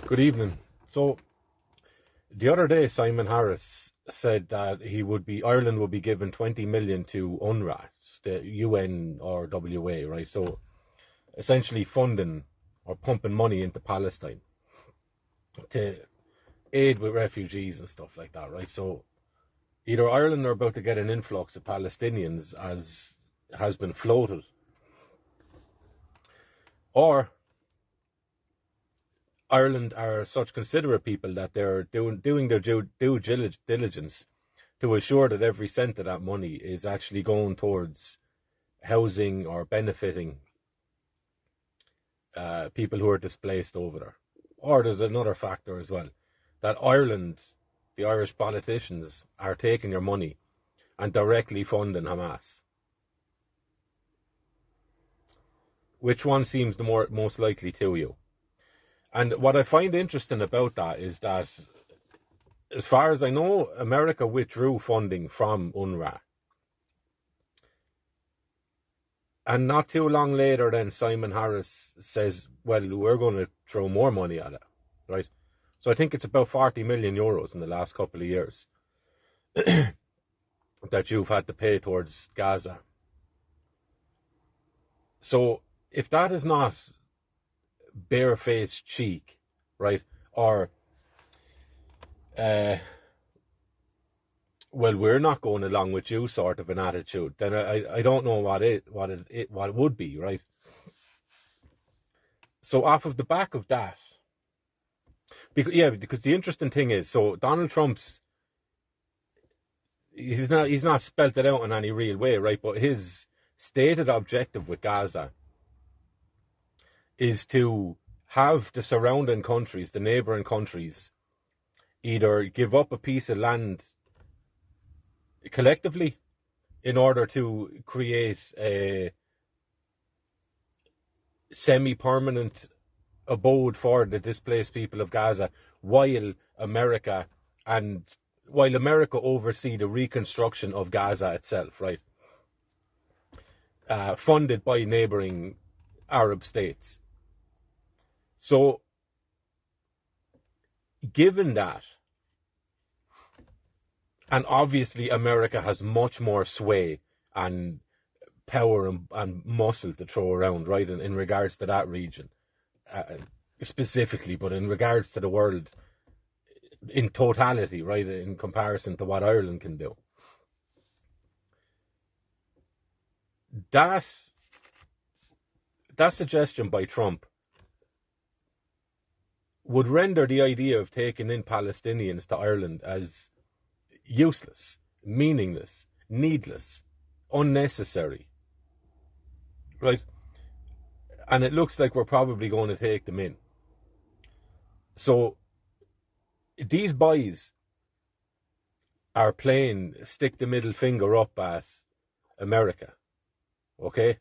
Good evening. So the other day, Simon Harris said that Ireland would be given 20 million to UNRWA, the UN or WA, right? So essentially funding or pumping money into Palestine to aid with refugees and stuff like that, right? So either Ireland are about to get an influx of Palestinians, as has been floated, or Ireland are such considerate people that they're doing their due diligence to assure that every cent of that money is actually going towards housing or benefiting people who are displaced over there. Or there's another factor as well, that Ireland, the Irish politicians, are taking their money and directly funding Hamas. Which one seems the most likely to you? And what I find interesting about that is that, as far as I know, America withdrew funding from UNRWA. And not too long later, then Simon Harris says, well, we're going to throw more money at it, right? So I think it's about 40 million euros in the last couple of years that you've had to pay towards Gaza. So if that is not barefaced cheek, right, or well, we're not going along with you sort of an attitude, then I don't know what it would be, right? So off of the back of that, because the interesting thing is, so Donald Trump's, he's not spelt it out in any real way, right? But his stated objective with Gaza is to have the surrounding countries, the neighboring countries, either give up a piece of land collectively in order to create a semi-permanent abode for the displaced people of Gaza, while America oversee the reconstruction of Gaza itself, right? Funded by neighboring Arab states. So, given that, and obviously America has much more sway and power and muscle to throw around, right, in regards to that region specifically, but in regards to the world in totality, right, in comparison to what Ireland can do. That suggestion by Trump would render the idea of taking in Palestinians to Ireland as useless, meaningless, needless, unnecessary, right? And it looks like we're probably going to take them in. So these boys are playing stick the middle finger up at America, okay?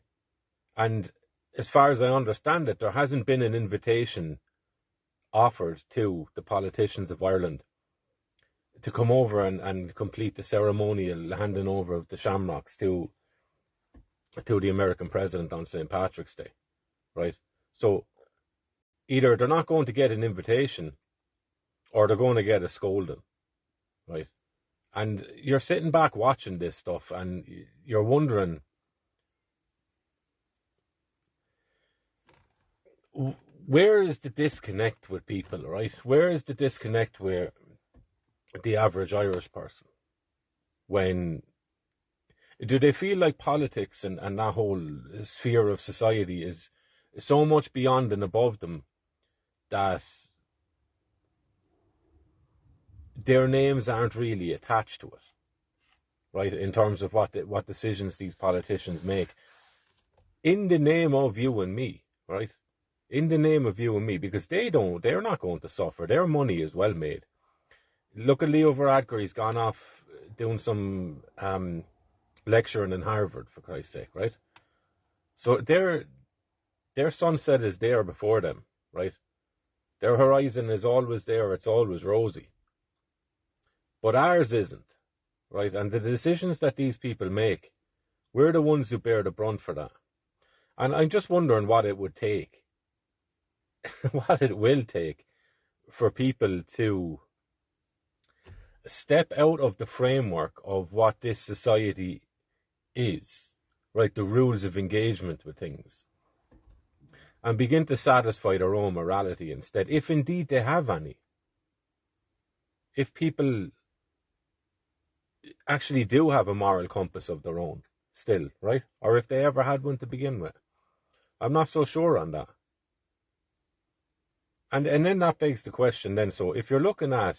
And as far as I understand it, there hasn't been an invitation offered to the politicians of Ireland to come over and complete the ceremonial handing over of the shamrocks to the American president on St. Patrick's Day, right? So either they're not going to get an invitation or they're going to get a scolding, right? And you're sitting back watching this stuff and you're wondering, where is the disconnect with people, right? Where is the disconnect with the average Irish person? When do they feel like politics and that whole sphere of society is so much beyond and above them that their names aren't really attached to it, right? In terms of what decisions these politicians make in the name of you and me, right? In the name of you and me, because they're not going to suffer. Their money is well made. Look at Leo Varadkar, he's gone off doing some lecturing in Harvard, for Christ's sake, right? So their sunset is there before them, right? Their horizon is always there, it's always rosy. But ours isn't, right? And the decisions that these people make, we're the ones who bear the brunt for that. And I'm just wondering what it would take, what it will take, for people to step out of the framework of what this society is, right? The rules of engagement with things, and begin to satisfy their own morality instead, if indeed they have any. If people actually do have a moral compass of their own still, right? Or if they ever had one to begin with. I'm not so sure on that. And then that begs the question then, so if you're looking at,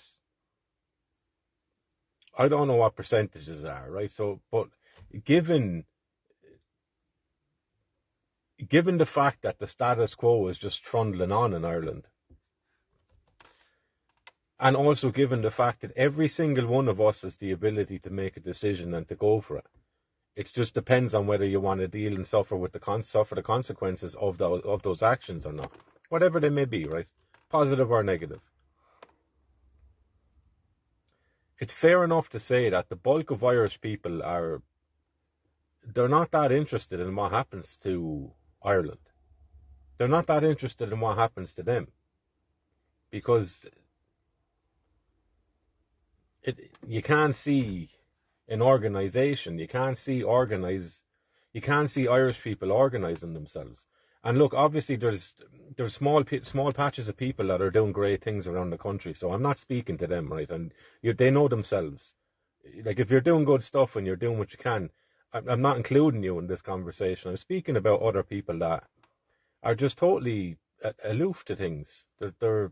I don't know what percentages are, right? So, but given the fact that the status quo is just trundling on in Ireland, and also given the fact that every single one of us has the ability to make a decision and to go for it, it just depends on whether you want to deal and suffer the consequences of those actions or not, whatever they may be, right? Positive or negative. It's fair enough to say that the bulk of Irish people they're not that interested in what happens to Ireland. They're not that interested in what happens to them, because you can't see an organisation, you can't see Irish people organising themselves. And look, obviously there's small patches of people that are doing great things around the country, so I'm not speaking to them, right? And they know themselves. Like, if you're doing good stuff and you're doing what you can, I'm not including you in this conversation. I'm speaking about other people that are just totally aloof to things. They're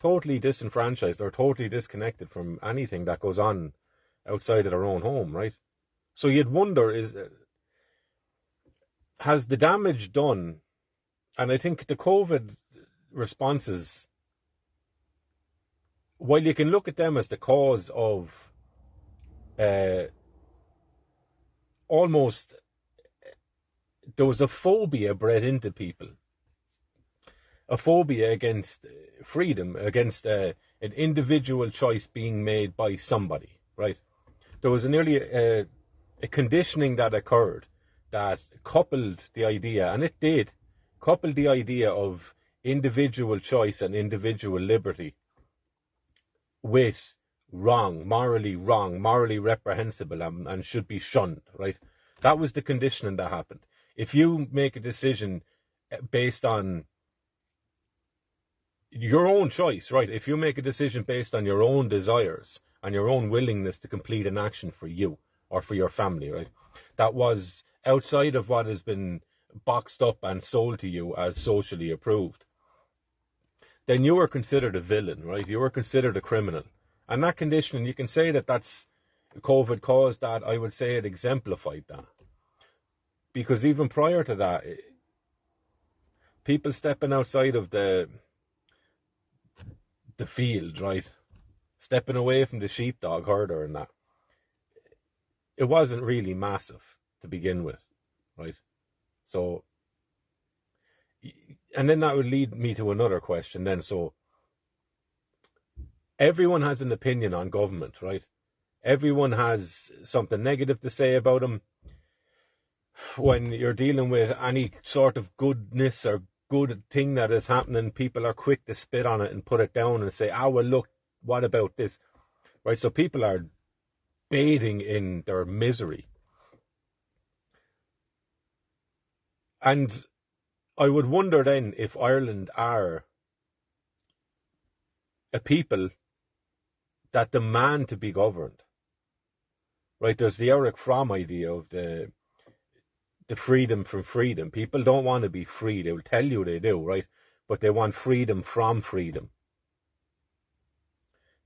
totally disenfranchised or totally disconnected from anything that goes on outside of their own home, right? So you'd wonder, has the damage done? And I think the COVID responses, while you can look at them as the cause of almost, there was a phobia bred into people, a phobia against freedom, against an individual choice being made by somebody, right? There was nearly a conditioning that occurred that coupled the idea, and it did, coupled the idea of individual choice and individual liberty with morally reprehensible, and should be shunned, right? That was the conditioning that happened. If you make a decision based on your own choice, right? If you make a decision based on your own desires and your own willingness to complete an action for you or for your family, right? That was outside of what has been boxed up and sold to you as socially approved, then you were considered a villain, right? You were considered a criminal. And that conditioning, you can say that that's COVID caused that. I would say it exemplified that. Because even prior to that, people stepping outside of the field, right? Stepping away from the sheepdog herder and that, it wasn't really massive to begin with, right? So, and then that would lead me to another question then. So, everyone has an opinion on government, right? Everyone has something negative to say about them. When you're dealing with any sort of goodness or good thing that is happening, people are quick to spit on it and put it down and say, well, look, what about this? Right? So people are bathing in their misery. And I would wonder then if Ireland are a people that demand to be governed. Right? There's the Eric Fromm idea of the freedom from freedom. People don't want to be free. They will tell you they do, right? But they want freedom from freedom.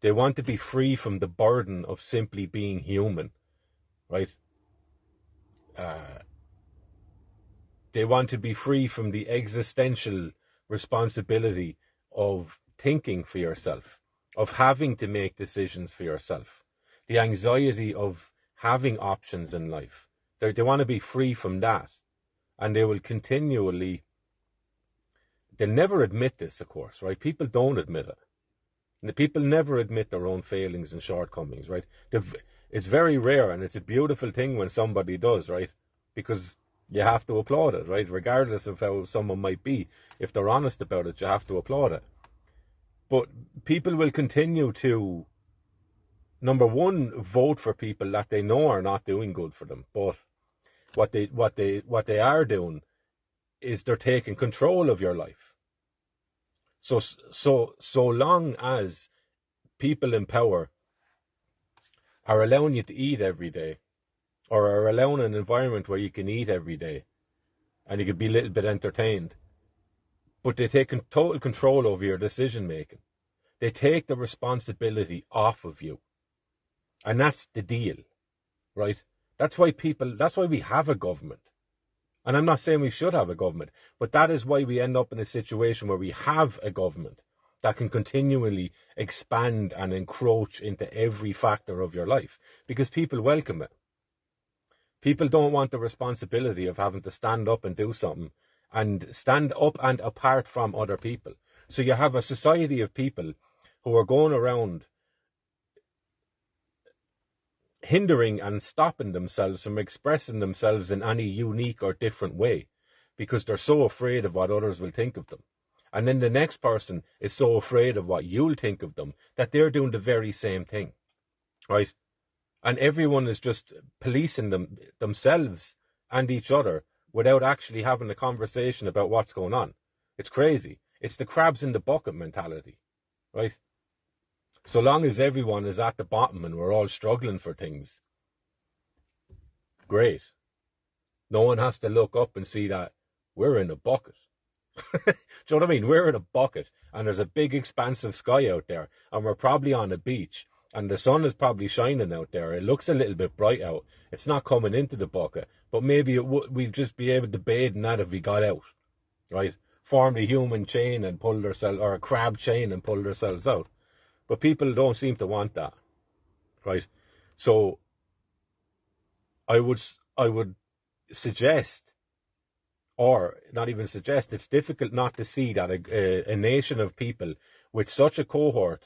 They want to be free from the burden of simply being human, right? They want to be free from the existential responsibility of thinking for yourself, of having to make decisions for yourself, the anxiety of having options in life. They want to be free from that. And they will continually, they'll never admit this, of course, right? People don't admit it. And the people never admit their own failings and shortcomings, right? It's very rare, and it's a beautiful thing when somebody does, right? Because you have to applaud it, right? Regardless of how someone might be. If they're honest about it, you have to applaud it. But people will continue to, number one, vote for people that they know are not doing good for them. But what they are doing is they're taking control of your life. So long as people in power are allowing you to eat every day, or are allowing an environment where you can eat every day, and you can be a little bit entertained, but they take total control over your decision making. They take the responsibility off of you. And that's the deal, right? That's why we have a government. And I'm not saying we should have a government, but that is why we end up in a situation where we have a government that can continually expand and encroach into every factor of your life, because people welcome it. People don't want the responsibility of having to stand up and do something, and stand up and apart from other people. So you have a society of people who are going around hindering and stopping themselves from expressing themselves in any unique or different way, because they're so afraid of what others will think of them. And then the next person is so afraid of what you'll think of them that they're doing the very same thing, right? And everyone is just policing themselves and each other without actually having a conversation about what's going on. It's crazy. It's the crabs in the bucket mentality, right? So long as everyone is at the bottom and we're all struggling for things, great. No one has to look up and see that we're in a bucket. Do you know what I mean? We're in a bucket, and there's a big expansive sky out there, and we're probably on a beach, and the sun is probably shining out there. It looks a little bit bright out. It's not coming into the bucket, but maybe we'd just be able to bathe in that if we got out, right? Formed a human chain and pulled ourselves, or a crab chain and pulled ourselves out. But people don't seem to want that, right? So I would suggest, or not even suggest, it's difficult not to see that a nation of people with such a cohort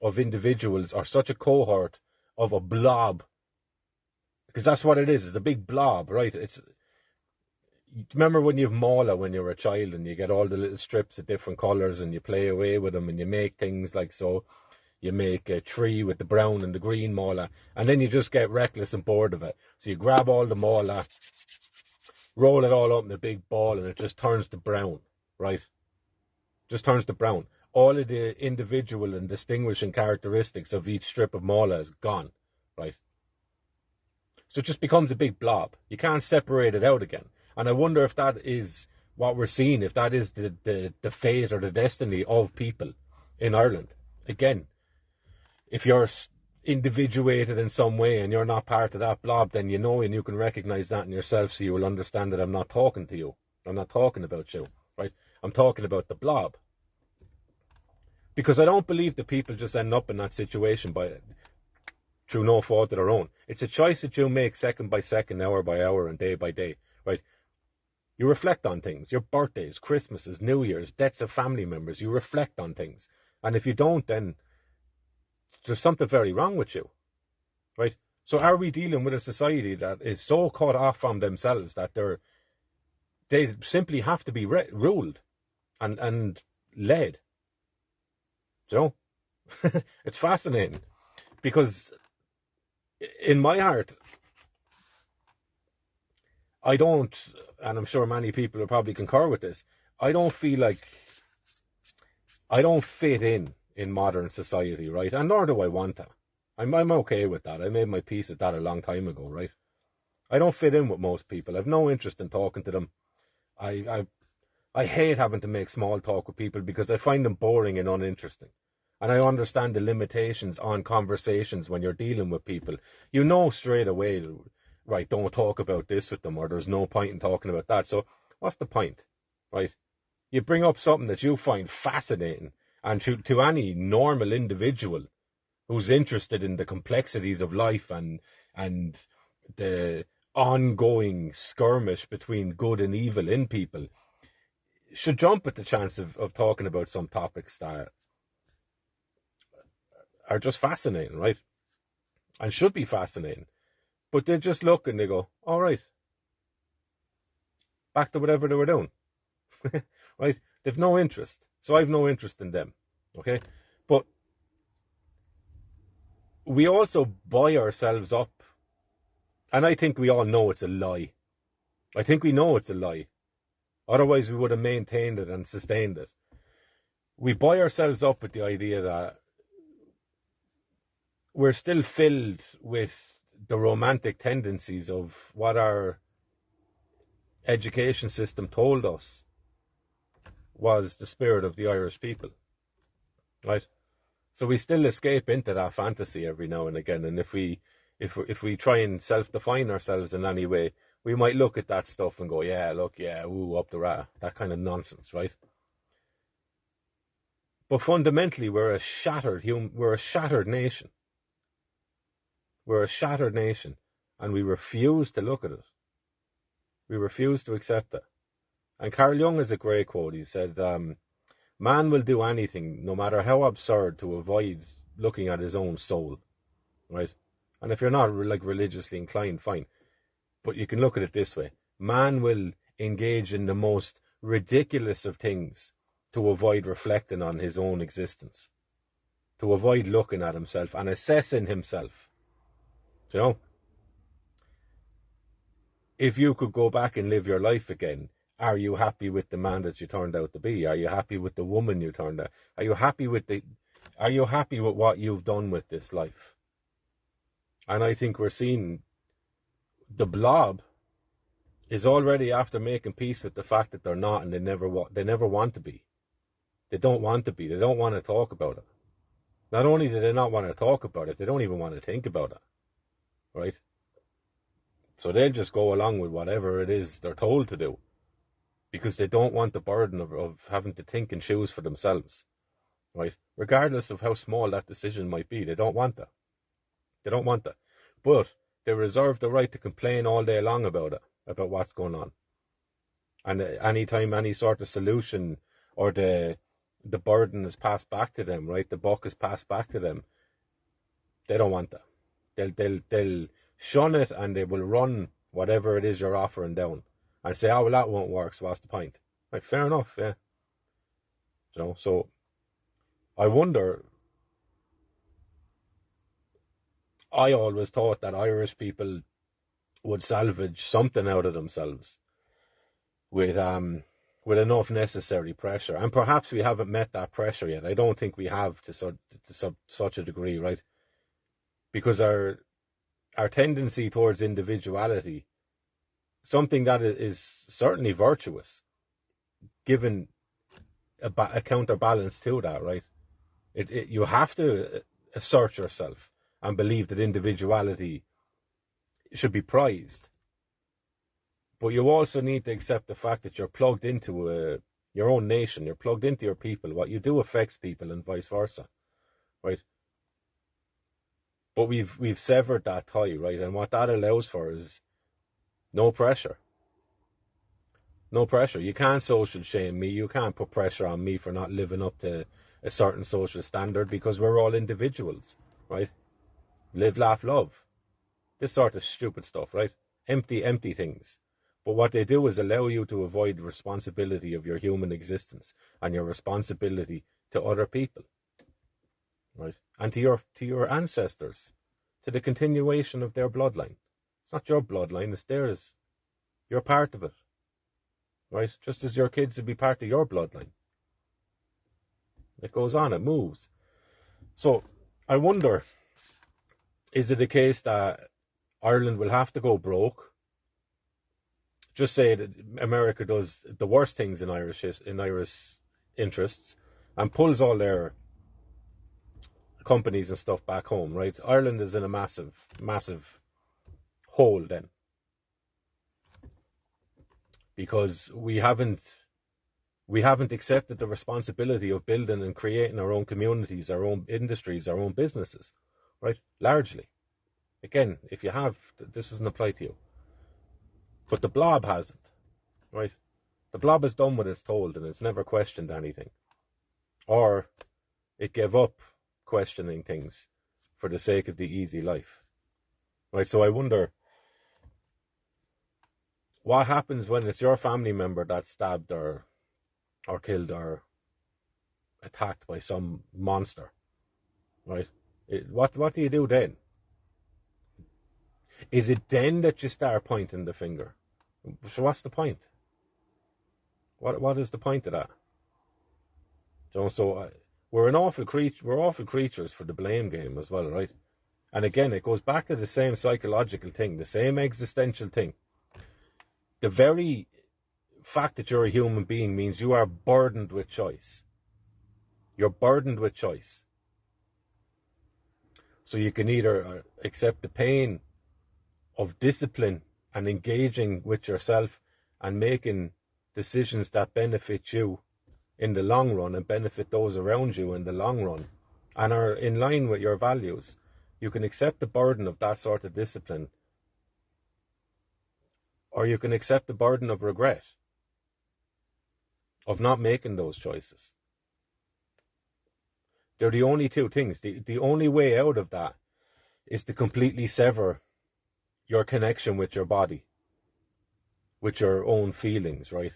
of individuals, or such a cohort of a blob, because that's what it is. It's a big blob, right? Remember when you have Mala when you were a child, and you get all the little strips of different colours, and you play away with them, and you make things like so. You make a tree with the brown and the green Mala, and then you just get reckless and bored of it. So you grab all the Mala, roll it all up in a big ball, and it just turns to brown, right? Just turns to brown. All of the individual and distinguishing characteristics of each strip of Mala is gone, right? So it just becomes a big blob. You can't separate it out again. And I wonder if that is what we're seeing, if that is the fate or the destiny of people in Ireland. Again, if you're individuated in some way and you're not part of that blob, then you know, and you can recognize that in yourself, so you will understand that I'm not talking to you. I'm not talking about you, right? I'm talking about the blob. Because I don't believe that people just end up in that situation through no fault of their own. It's a choice that you make second by second, hour by hour, and day by day, right? You reflect on things, your birthdays, Christmases, New Year's, deaths of family members. You reflect on things. And if you don't, then there's something very wrong with you, right? So are we dealing with a society that is so cut off from themselves that they simply have to be ruled and led? Do you know? It's fascinating, because in my heart, I don't, and I'm sure many people will probably concur with this, I don't feel like I don't fit in modern society, right? And nor do I want to. I'm okay with that. I made my peace with that a long time ago, right? I don't fit in with most people. I've no interest in talking to them. I hate having to make small talk with people because I find them boring and uninteresting. And I understand the limitations on conversations when you're dealing with people. You know straight away, right, don't talk about this with them, or there's no point in talking about that. So what's the point, right? You bring up something that you find fascinating, and to any normal individual who's interested in the complexities of life and the ongoing skirmish between good and evil in people, should jump at the chance of talking about some topics that are just fascinating, right? And should be fascinating. But they just look and they go, all right, back to whatever they were doing. Right? They've no interest. So I've no interest in them. Okay? But we also buy ourselves up, and I think we all know it's a lie. I think we know it's a lie. Otherwise, we would have maintained it and sustained it. We buy ourselves up with the idea that we're still filled with the romantic tendencies of what our education system told us was the spirit of the Irish people, right? So we still escape into that fantasy every now and again, and if we try and self-define ourselves in any way, we might look at that stuff and go, yeah, look, yeah, ooh, up the rat, that kind of nonsense, right? But fundamentally, we're a shattered nation. We're a shattered nation, and we refuse to look at it. We refuse to accept it. And Carl Jung has a great quote. He said, man will do anything, no matter how absurd, to avoid looking at his own soul, right? And if you're not like religiously inclined, fine. But you can look at it this way. Man will engage in the most ridiculous of things to avoid reflecting on his own existence, to avoid looking at himself and assessing himself. You know, if you could go back and live your life again, are you happy with the man that you turned out to be? Are you happy with the woman you turned out? Are you happy with what you've done with this life? And I think we're seeing the blob is already after making peace with the fact that they're not, and they never want to be. They don't want to be. They don't want to talk about it. Not only do they not want to talk about it, they don't even want to think about it, right? So they'll just go along with whatever it is they're told to do, because they don't want the burden of having to think and choose for themselves, right? Regardless of how small that decision might be, they don't want that. They don't want that. But they reserve the right to complain all day long about it, about what's going on. And anytime any sort of solution or the burden is passed back to them, right? The buck is passed back to them. They don't want that. They'll shun it, and they will run whatever it is you're offering down and say, oh, well, that won't work, so what's the point? Right, fair enough, yeah. You know, so I wonder, I always thought that Irish people would salvage something out of themselves with enough necessary pressure, and perhaps we haven't met that pressure yet. I don't think we have to such a degree, right? Because our tendency towards individuality, something that is certainly virtuous, given a counterbalance to that, right? You have to assert yourself and believe that individuality should be prized. But you also need to accept the fact that you're plugged into your own nation, you're plugged into your people. What you do affects people and vice versa, right? But we've severed that tie, right? And what that allows for is no pressure. No pressure. You can't social shame me. You can't put pressure on me for not living up to a certain social standard, because we're all individuals, right? Live, laugh, love. This sort of stupid stuff, right? Empty things. But what they do is allow you to avoid responsibility of your human existence and your responsibility to other people, right? And to your ancestors, to the continuation of their bloodline. It's not your bloodline, it's theirs. You're part of it, right? Just as your kids would be part of your bloodline. It goes on, it moves. So I wonder, is it a case that Ireland will have to go broke? Just say that America does the worst things in Irish interests and pulls all their companies and stuff back home, right? Ireland is in a massive hole then, because we haven't accepted the responsibility of building and creating our own communities, our own industries, our own businesses, right? Largely. Again, if you have, this doesn't apply to you. But the blob hasn't, right? The blob has done what it's told, and it's never questioned anything. Or it gave up questioning things for the sake of the easy life, right? So I wonder, what happens when it's your family member that's stabbed or killed or attacked by some monster, right? What do you do then? Is it then that you start pointing the finger? So what's the point? What is the point of that? So we're awful creatures for the blame game as well, right? And again, it goes back to the same psychological thing, the same existential thing. The very fact that you're a human being means you are burdened with choice. You're burdened with choice. So you can either accept the pain of discipline and engaging with yourself and making decisions that benefit you in the long run and benefit those around you in the long run and are in line with your values. You can accept the burden of that sort of discipline, or you can accept the burden of regret, of not making those choices. They're the only two things. The only way out of that is to completely sever your connection with your body, with your own feelings, right?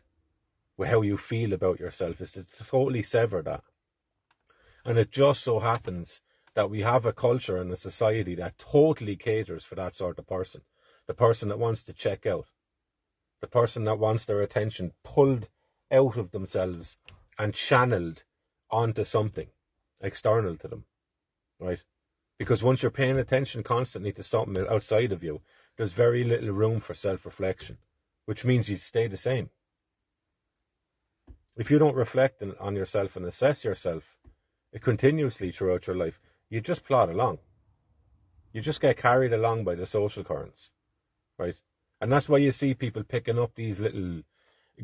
With how you feel about yourself, is to totally sever that. And it just so happens that we have a culture and a society that totally caters for that sort of person. The person that wants to check out. The person that wants their attention pulled out of themselves and channeled onto something external to them, right? Because once you're paying attention constantly to something outside of you, there's very little room for self-reflection, which means you stay the same. If you don't reflect on yourself and assess yourself continuously throughout your life, you just plod along. You just get carried along by the social currents, right? And that's why you see people picking up these little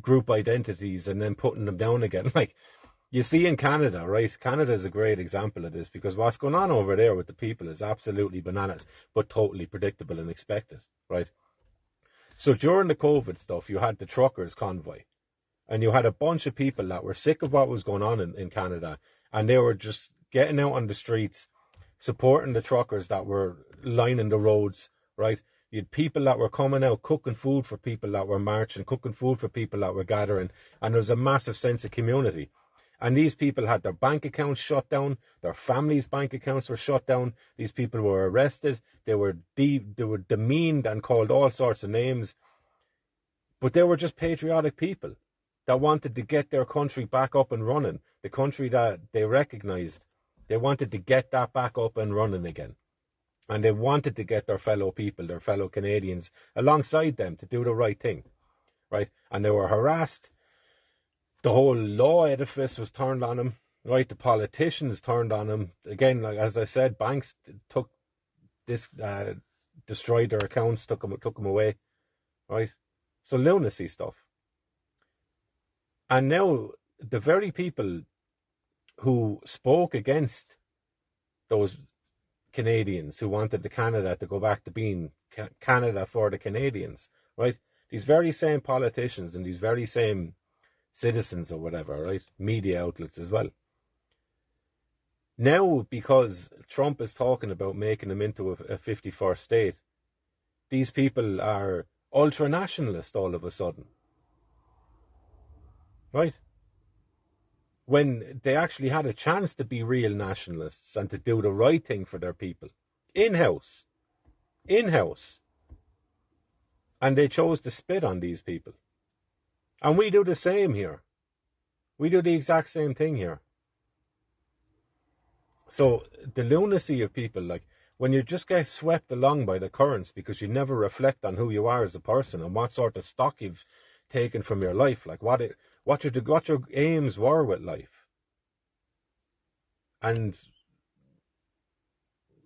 group identities and then putting them down again. Like you see in Canada, right? Canada is a great example of this, because what's going on over there with the people is absolutely bananas, but totally predictable and expected, right? So during the COVID stuff, you had the truckers convoy, and you had a bunch of people that were sick of what was going on in Canada, and they were just getting out on the streets, supporting the truckers that were lining the roads, right? You had people that were coming out, cooking food for people that were marching, cooking food for people that were gathering, and there was a massive sense of community. And these people had their bank accounts shut down, their families' bank accounts were shut down, these people were arrested, they were demeaned and called all sorts of names, but they were just patriotic people that wanted to get their country back up and running, the country that they recognized. They wanted to get that back up and running again. And they wanted to get their fellow people, their fellow Canadians, alongside them to do the right thing, right? And they were harassed. The whole law edifice was turned on them, right? The politicians turned on them. Again, like as I said, banks took this, destroyed their accounts, took them away, right? So lunacy stuff. And now the very people who spoke against those Canadians who wanted the Canada to go back to being Canada for the Canadians, right? These very same politicians and these very same citizens or whatever, right? Media outlets as well. Now, because Trump is talking about making them into a 51st state, these people are ultra-nationalist all of a sudden, right? When they actually had a chance to be real nationalists and to do the right thing for their people. In-house. And they chose to spit on these people. And we do the same here. We do the exact same thing here. So the lunacy of people, like when you just get swept along by the currents because you never reflect on who you are as a person and what sort of stock you've taken from your life, like what your aims were with life, and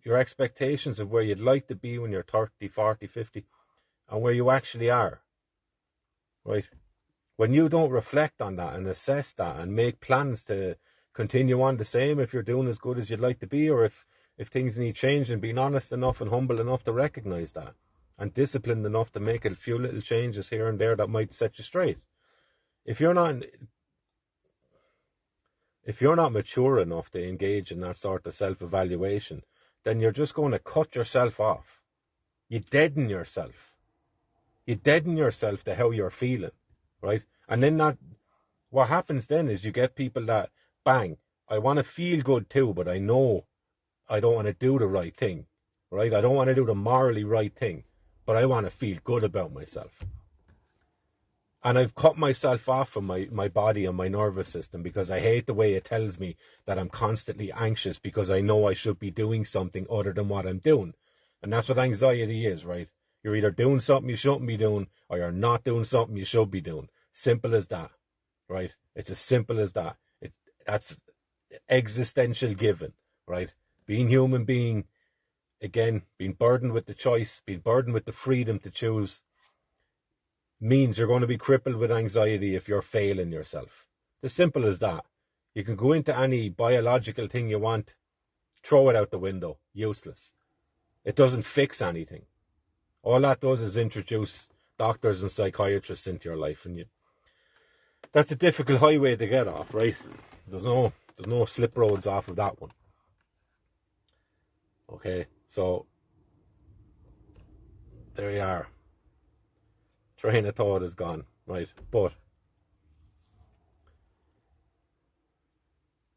your expectations of where you'd like to be when you're 30, 40, 50, and where you actually are, right? When you don't reflect on that and assess that and make plans to continue on the same, if you're doing as good as you'd like to be, or if things need change, and being honest enough and humble enough to recognize that, and disciplined enough to make a few little changes here and there that might set you straight. If you're not mature enough to engage in that sort of self-evaluation, then you're just going to cut yourself off. You deaden yourself. You deaden yourself to how you're feeling, right? And then what happens then is you get people that, bang, I want to feel good too, but I know I don't want to do the right thing, right? I don't want to do the morally right thing, but I want to feel good about myself. And I've cut myself off from my body and my nervous system because I hate the way it tells me that I'm constantly anxious because I know I should be doing something other than what I'm doing. And that's what anxiety is, right? You're either doing something you shouldn't be doing or you're not doing something you should be doing. Simple as that, right? It's as simple as that. That's existential given, right? Being human being, again, being burdened with the choice, being burdened with the freedom to choose, means you're going to be crippled with anxiety if you're failing yourself. It's as simple as that. You can go into any biological thing you want, throw it out the window, useless. It doesn't fix anything. All that does is introduce doctors and psychiatrists into your life, and that's a difficult highway to get off, right? There's no slip roads off of that one. Okay, so there you are. Train of thought is gone, right? But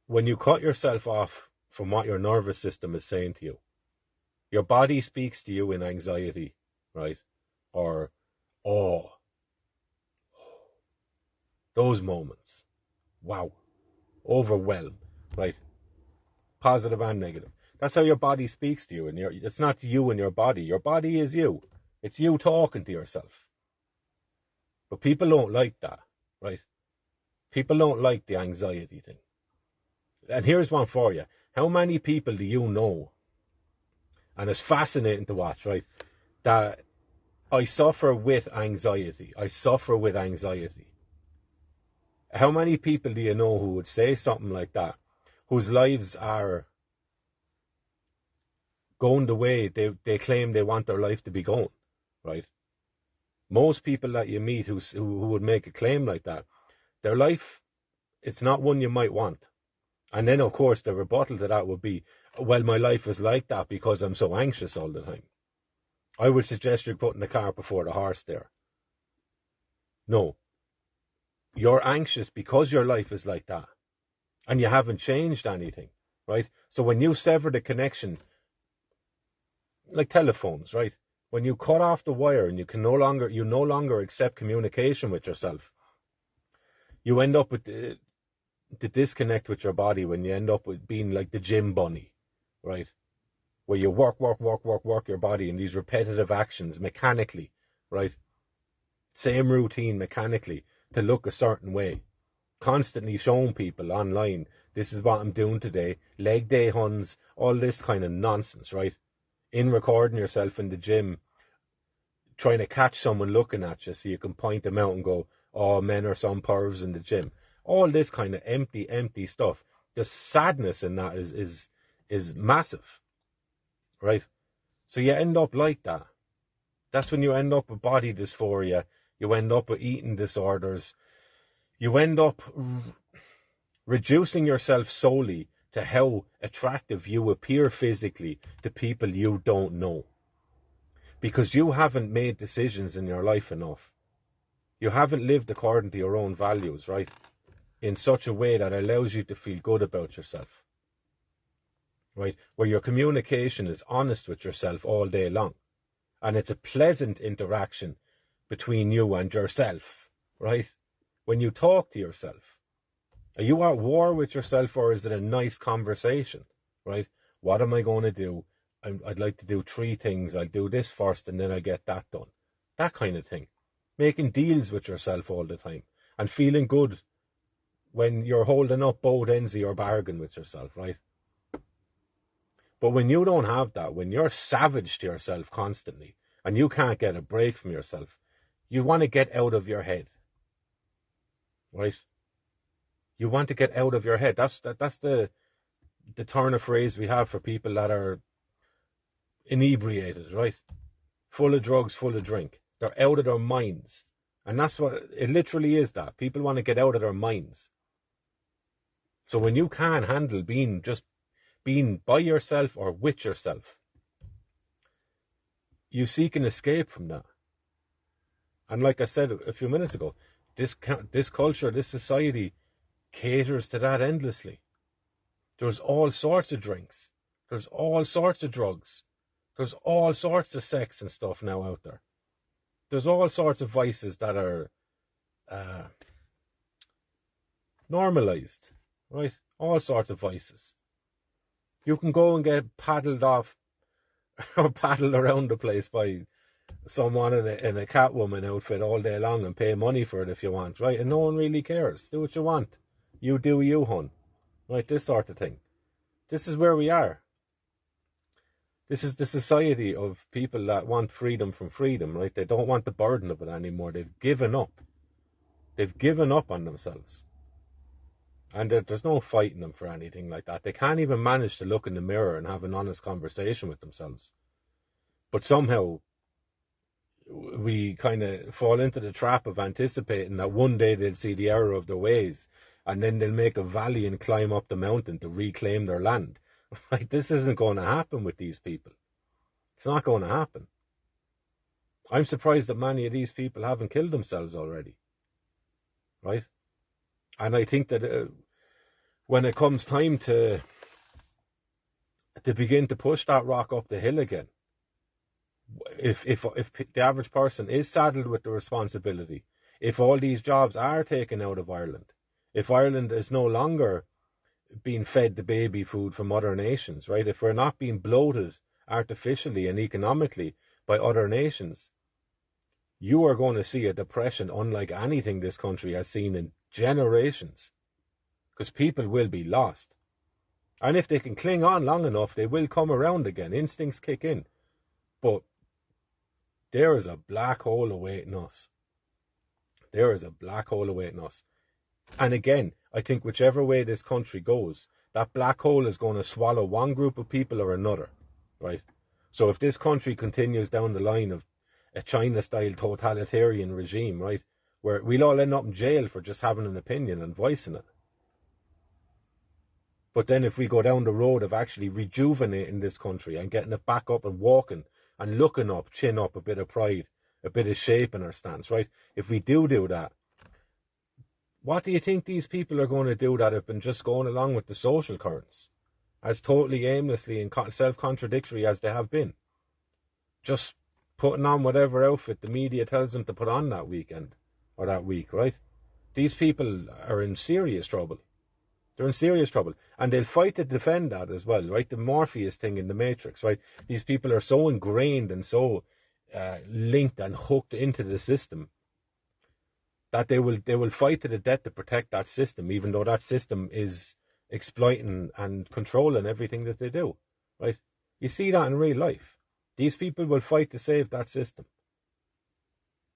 when you cut yourself off from what your nervous system is saying to you, your body speaks to you in anxiety, right? Or awe. Those moments. Wow. Overwhelmed, right? Positive and negative. That's how your body speaks to you. And it's not you and your body. Your body is you. It's you talking to yourself. But people don't like that, right? People don't like the anxiety thing. And here's one for you. How many people do you know? And it's fascinating to watch, right? That I suffer with anxiety. I suffer with anxiety. How many people do you know who would say something like that, whose lives are going the way they claim they want their life to be going, right? Most people that you meet who would make a claim like that, their life, it's not one you might want. And then, of course, the rebuttal to that would be, well, my life is like that because I'm so anxious all the time. I would suggest you're putting the cart before the horse there. No. You're anxious because your life is like that. And you haven't changed anything, right? So when you sever the connection, like telephones, right? When you cut off the wire and you no longer accept communication with yourself, you end up with the disconnect with your body when you end up with being like the gym bunny, right? Where you work your body in these repetitive actions mechanically, right? Same routine mechanically to look a certain way. Constantly showing people online, this is what I'm doing today, leg day huns, all this kind of nonsense, right? In recording yourself in the gym, trying to catch someone looking at you so you can point them out and go, oh, men are some pervs in the gym. All this kind of empty stuff. The sadness in that is massive, right? So you end up like that. That's when you end up with body dysphoria. You end up with eating disorders. You end up reducing yourself solely to how attractive you appear physically to people you don't know. Because you haven't made decisions in your life enough. You haven't lived according to your own values, right? In such a way that allows you to feel good about yourself. Right? Where your communication is honest with yourself all day long. And it's a pleasant interaction between you and yourself, right? When you talk to yourself. Are you at war with yourself, or is it a nice conversation, right? What am I going to do? I'd like to do 3 things. I'll do this first and then I'll get that done. That kind of thing. Making deals with yourself all the time and feeling good when you're holding up both ends of your bargain with yourself, right? But when you don't have that, when you're savage to yourself constantly and you can't get a break from yourself, you want to get out of your head, right? You want to get out of your head. That's the turn of phrase we have for people that are inebriated, right? Full of drugs, full of drink. They're out of their minds. And that's what it literally is, that people want to get out of their minds. So when you can't handle being by yourself or with yourself, you seek an escape from that. And like I said a few minutes ago, this culture, this society caters to that endlessly. There's all sorts of drinks. There's all sorts of drugs. There's all sorts of sex and stuff now out there. There's all sorts of vices that are normalized, right? All sorts of vices. You can go and get paddled off or paddled around the place by someone in a Catwoman outfit all day long and pay money for it if you want, right? And no one really cares. Do what you want. You do you, hun. Right? This sort of thing. This is where we are. This is the society of people that want freedom from freedom, right? They don't want the burden of it anymore. They've given up. They've given up on themselves. And there's no fighting them for anything like that. They can't even manage to look in the mirror and have an honest conversation with themselves. But somehow we kind of fall into the trap of anticipating that one day they'll see the error of their ways and then they'll make a valley and climb up the mountain to reclaim their land. Like, this isn't going to happen with these people. It's not going to happen. I'm surprised that many of these people haven't killed themselves already. Right? And I think that when it comes time to begin to push that rock up the hill again, if the average person is saddled with the responsibility, if all these jobs are taken out of Ireland, if Ireland is no longer being fed the baby food from other nations, right? If we're not being bloated artificially and economically by other nations, you are going to see a depression unlike anything this country has seen in generations, because people will be lost. And if they can cling on long enough, they will come around again. Instincts kick in. But there is a black hole awaiting us. There is a black hole awaiting us. And again, I think whichever way this country goes, that black hole is going to swallow one group of people or another, right? So if this country continues down the line of a China-style totalitarian regime, right, where we'll all end up in jail for just having an opinion and voicing it. But then if we go down the road of actually rejuvenating this country and getting it back up and walking and looking up, chin up, a bit of pride, a bit of shape in our stance, right? If we do that, what do you think these people are going to do that have been just going along with the social currents, as totally aimlessly and self-contradictory as they have been? Just putting on whatever outfit the media tells them to put on that weekend or that week, right? These people are in serious trouble. They're in serious trouble. And they'll fight to defend that as well, right? The Morpheus thing in the Matrix, right? These people are so ingrained and so linked and hooked into the system that they will fight to the death to protect that system, even though that system is exploiting and controlling everything that they do, right? You see that in real life. These people will fight to save that system,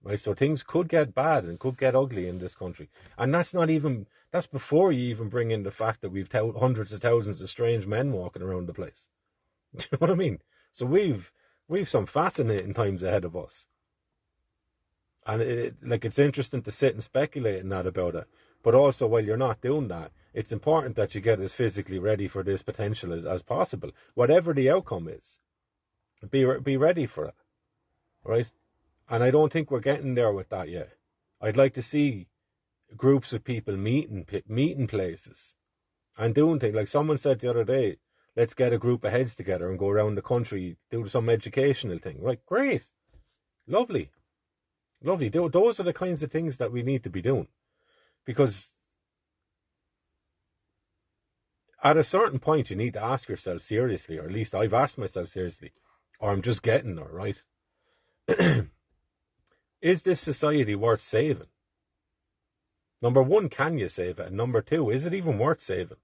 right? So things could get bad and could get ugly in this country. And that's before you even bring in the fact that we've hundreds of thousands of strange men walking around the place. Do you know what I mean? So we've some fascinating times ahead of us. And it's interesting to sit and speculate in that about it. But also, while you're not doing that, it's important that you get as physically ready for this potential as possible. Whatever the outcome is, be ready for it, right? And I don't think we're getting there with that yet. I'd like to see groups of people meeting places and doing things. Like someone said the other day, let's get a group of heads together and go around the country, do some educational thing. Right, great. Lovely. Those are the kinds of things that we need to be doing. Because at a certain point, you need to ask yourself seriously, or at least I've asked myself seriously, or I'm just getting there, right? Is this society worth saving? Number one, can you save it? And number two, is it even worth saving?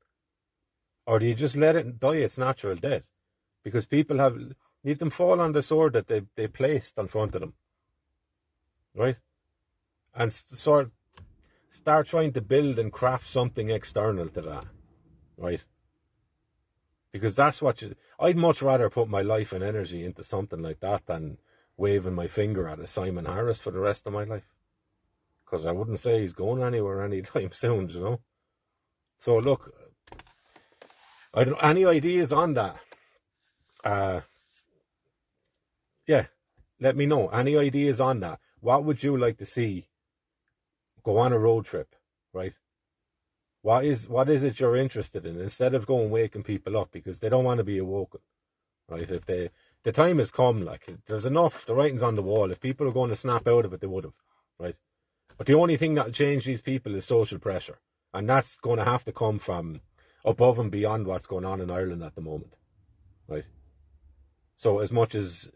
Or do you just let it die its natural death? Because people leave them fall on the sword that they placed in front of them. Right? And start trying to build and craft something external to that. Right? Because that's I'd much rather put my life and energy into something like that than waving my finger at a Simon Harris for the rest of my life. Because I wouldn't say he's going anywhere anytime soon, you know. So look, any ideas on that? Yeah, let me know. Any ideas on that? What would you like to see go on a road trip, right? What is it you're interested in? Instead of going waking people up because they don't want to be awoken, right? If the time has come, like there's enough, the writing's on the wall. If people are going to snap out of it, they would have, right? But the only thing that'll change these people is social pressure, and that's going to have to come from above and beyond what's going on in Ireland at the moment, right? So as much as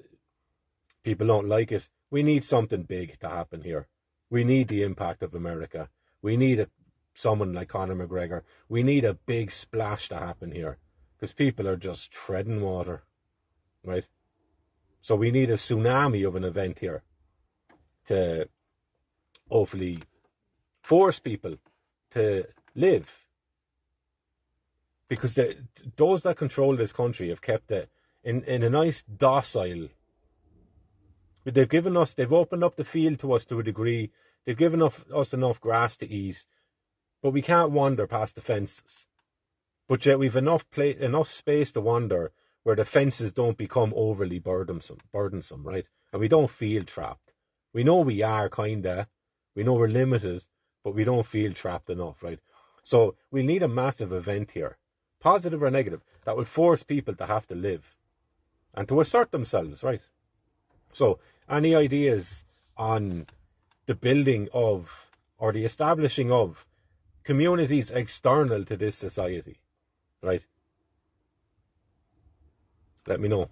people don't like it, we need something big to happen here. We need the impact of America. We need someone like Conor McGregor. We need a big splash to happen here because people are just treading water, right? So we need a tsunami of an event here to hopefully force people to live, because those that control this country have kept it in a nice docile. They've opened up the field to us to a degree. They've given us enough grass to eat, but we can't wander past the fences. But yet we've enough space to wander where the fences don't become overly burdensome, right? And we don't feel trapped. We know we are kinda. We know we're limited, but we don't feel trapped enough, right? So we need a massive event here, positive or negative, that will force people to have to live and to assert themselves, right? So any ideas on the building of or the establishing of communities external to this society, right? Let me know.